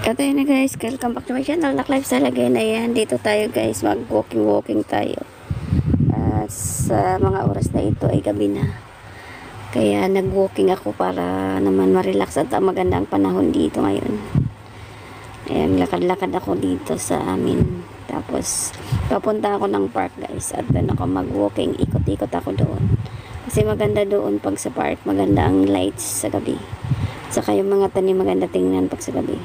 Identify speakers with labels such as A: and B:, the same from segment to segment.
A: Ito yun na guys, welcome back to my channel, Nak Lifestyle again. Ayan, dito tayo guys, mag walking tayo. Sa mga oras na ito ay gabi na. Kaya nag-walking ako para naman ma-relax at magandang panahon dito ngayon. Ayan, lakad-lakad ako dito sa amin. Tapos, papunta ako ng park guys. At doon ako mag-walking, ikot-ikot ako doon. Kasi maganda doon pag sa park, maganda ang lights sa gabi. Saka yung mga tanim maganda tingnan pag sa gabi.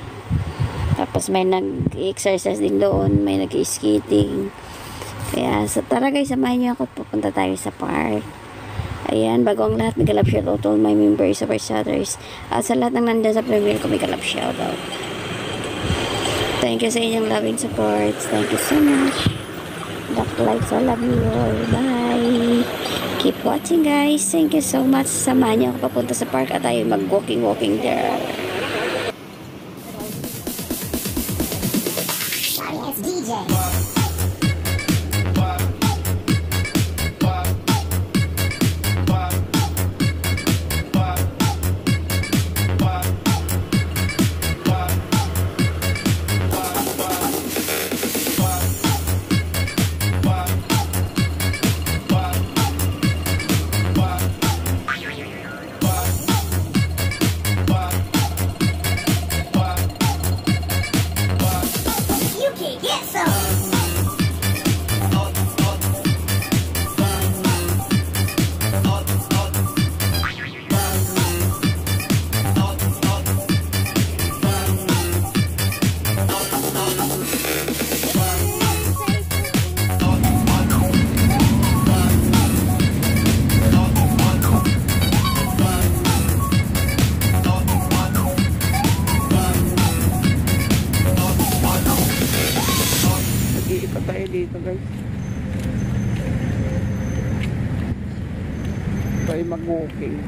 A: Tapos may nag-exercise din doon, may nag-skating. Kaya tara guys, samahan niyo ako, pupunta tayo sa park. Ayan, bago ang lahat, may galap shoutout to all my members, supporters. At sa lahat ng nandiyan sa premiere ko, may galap shoutout. Thank you sa inyong loving support. Thank you so much. Like, I love you all. Bye. Keep watching guys. Thank you so much. Samahan niyo ako papunta sa park at tayo mag-walking there. DJ. Tayo dito guys, tayo mag-walking.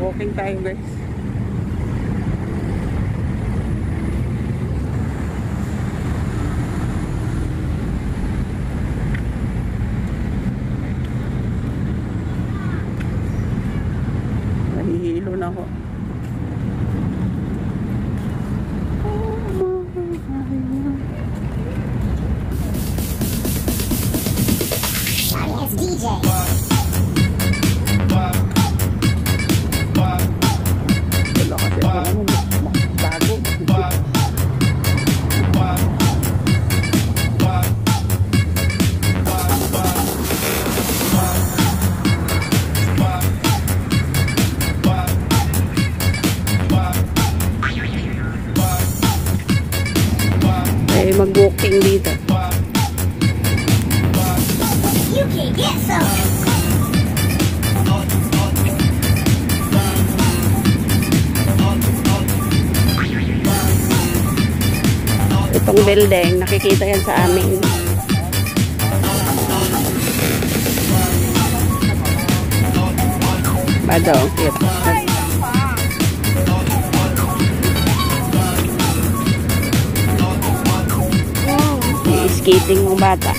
A: Walking tayo guys. Nahihilo na ako.
B: DJ.
A: Wala kasi ako bago. Ay, mag-walking dito.
B: You can get some.
A: Itong building, nakikita yan sa amin. Bado, cute. Skating ng bata.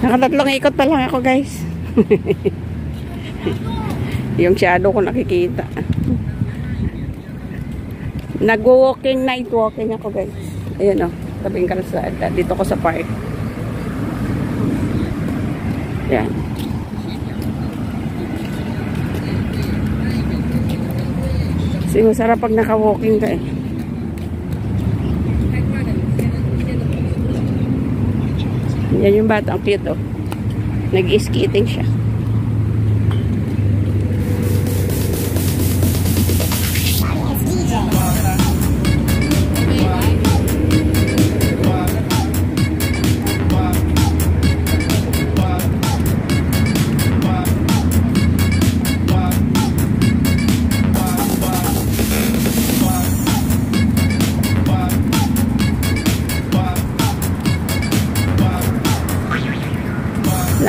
A: Nakatatlong ikot pa lang ako guys. Yung shadow ko nakikita. Nag-walking, night walking ako guys. Ayun o, tabing kalsada. Dito ko sa park. Yan. Kasi masarap pag naka-walking ka eh. Yan yung bata, ang cute oh. Nag-skating siya.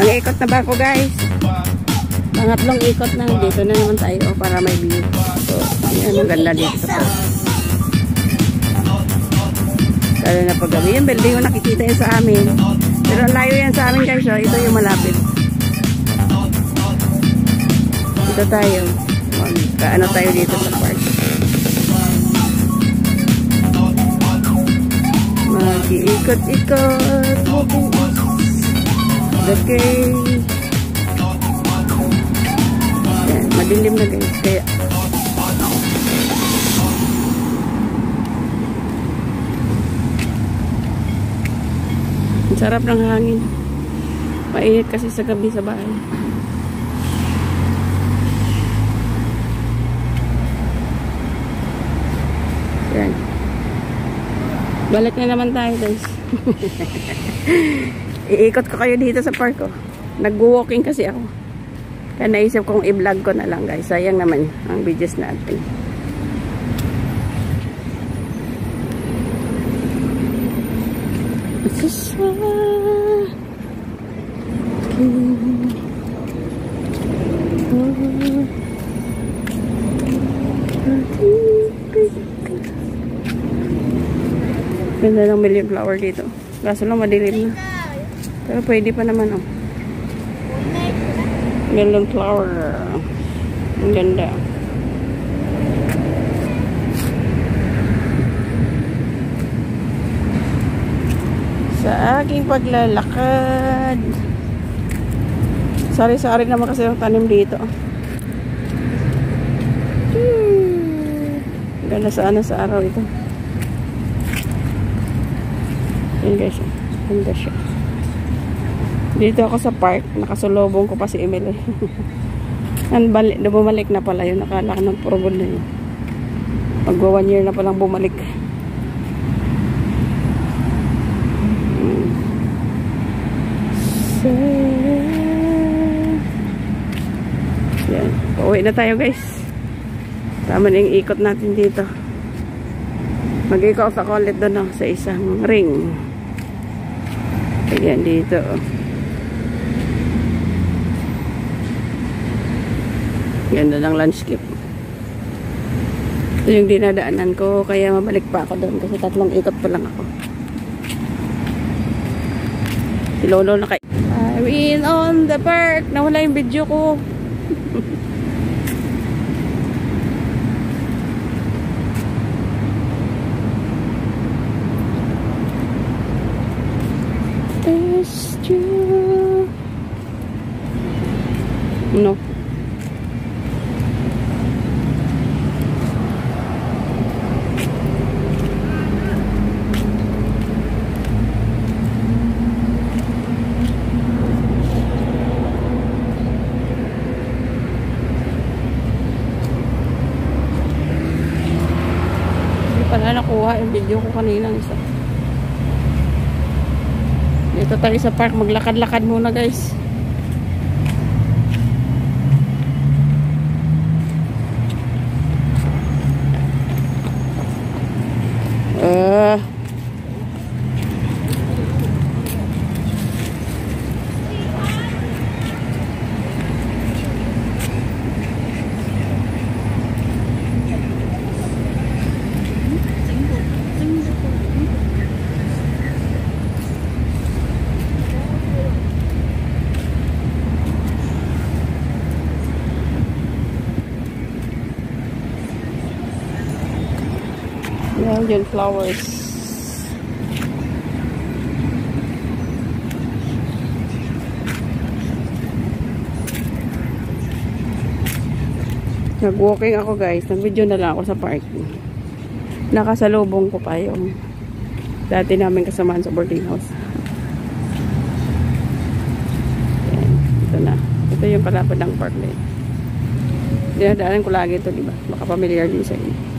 A: Ilang ikot na ba ako guys? Pangatlong ikot na. Dito na naman tayo para may view. So, yan ang ganda dito sa park. Lalo na pag gabi. Yung building yung nakikita yan sa amin. Pero layo yan sa amin guys. So, ito yung malapit. Dito tayo. Magkaano tayo dito sa park. Mag-iikot-ikot. Okay. Yan, madilim na guys. Kaya ang sarap ng hangin. Mainit kasi sa gabi sa bahay. Yan. Balik na naman tayo guys. Iikot ko kayo dito sa park ko. Nag-walking kasi ako. Kaya naisip kong i-vlog ko na lang guys. Sayang naman ang videos natin. Ganda ng million flower dito. Kaso lang madilim na. Pero pwede pa naman oh. Million flower. Ang ganda. Sa aking paglalakad. Sari-sari naman kasi ang tanim dito. Ganda sana sa araw ito. Yan guys. Ganda siya. Dito ako sa park. Nakasulubong ko pa si Emily. Bumalik na pala yun. Nakala ko ng purugod na yun. Magwa 1 year na palang bumalik. So, yan. Pauwi na tayo guys. Tama na yung ikot natin dito. Mag-ikot ako ulit doon sa isang ring. Ayan dito. Ganda ng landscape. Ito yung dinadaanan ko. Kaya mabalik pa ako doon. Kasi 3 ikot pa lang ako. Si Lolo na kayo. I'm in on the park. Nawala yung video ko. It's true. No. Pala nakuha yung video ko kanina isa. Dito tayo sa park, maglakad-lakad muna guys. Million flowers. Nag-walking ako guys. Nag-video na lang ako sa park. Nakasalubong ko pa yung dati namin kasamahan sa boarding house. Ayan, ito na. Ito yung palapad ng park na yun. Dinadaanan ko lagi ito, diba? Baka familiar din sa inyo.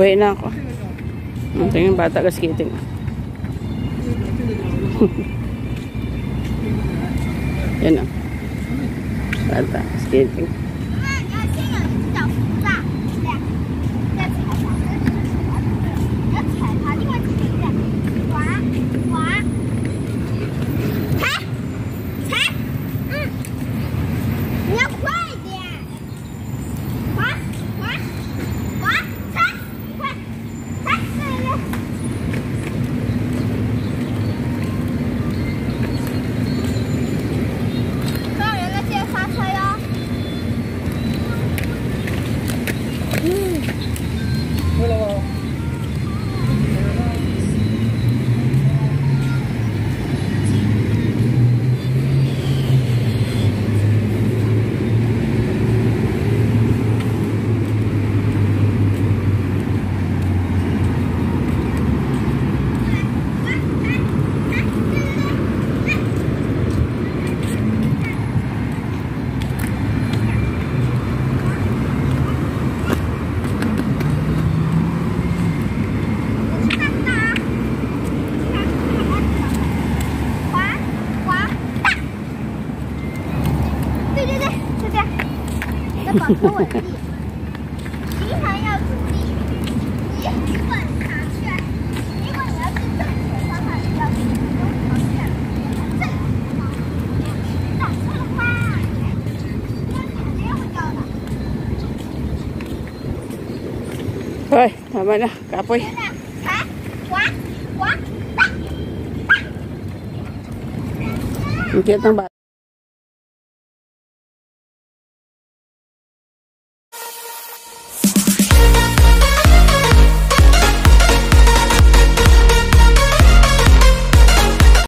C: Uwi na ako. Tingnan bata ka skating. Yan na. Bata skating.
B: 你要先有一只脚扶着，对，再踩上，你要踩它，另外几个对，滑滑，踩踩，你要快点，滑滑滑，踩快踩，对对。所有人在记得刹车哟。保持稳定，平衡要注意，一稳长旋。如果你要是正确方法，你要是用长旋，正方打错的话，那肯定会掉的。
C: Hoy, tama na. Kapoy.
B: 真的，踩，滑滑，打。
C: Ang cute ng bata.